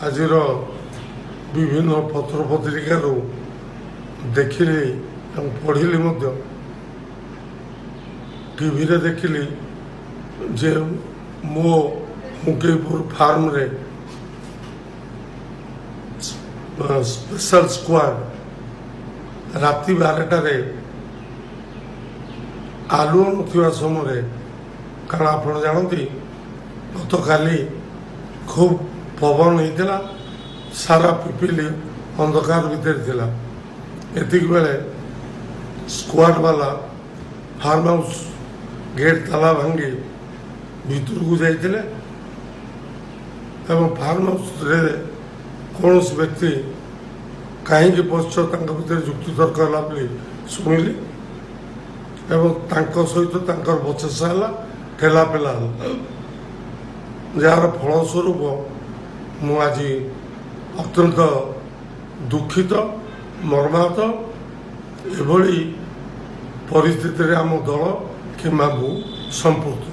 ଆଜିର ବିଭିନ୍ନ ପତ୍ର ପତ୍ରିକାରୁ ଦେଖିଲି ଏବଂ ପଢ଼ିଲି ମଧ୍ୟ ଟିଭିରେ ଦେଖିଲି ଯେ ମୋ ମୁକେଇପୁର ଫାର୍ମରେ ସ୍ପେଶାଲ ସ୍କ୍ୱାଡ୍ ରାତି 12টাରେ ଆଲୁଅ ନଥିବା ସମୟରେ, କାରଣ ଆପଣ ଜାଣନ୍ତି ଗତକାଲି ଖୁବ୍ ପବନ ହେଇଥିଲା, ସାରା ପିପିଲି ଅନ୍ଧକାର ଭିତରେ ଥିଲା। ଏତିକି ବେଳେ ସ୍କ୍ୱାଡ୍ ବାଲା ଫାର୍ମ ହାଉସ୍ ଗେଟ୍ ତାଲା ଭାଙ୍ଗି ଭିତରକୁ ଯାଇଥିଲେ ଏବଂ ଫାର୍ମ ହାଉସ୍ରେ କୌଣସି ବ୍ୟକ୍ତି କାହିଁକି ପଶିଛ ତାଙ୍କ ଭିତରେ ଯୁକ୍ତିତର୍କ ହେଲା ବୋଲି ଶୁଣିଲି ଏବଂ ତାଙ୍କ ସହିତ ତାଙ୍କର ବଚସା ହେଲା, ଠେଲାପେଲା ହେଲା, ଯାହାର ଫଳସ୍ୱରୂପ ମୁଁ ଆଜି ଅତ୍ୟନ୍ତ ଦୁଃଖିତ, ମର୍ମାହତ। ଏଭଳି ପରିସ୍ଥିତିରେ ଆମ ଦଳ କିମ୍ବା ମୁଁ ସମ୍ପୃକ୍ତ।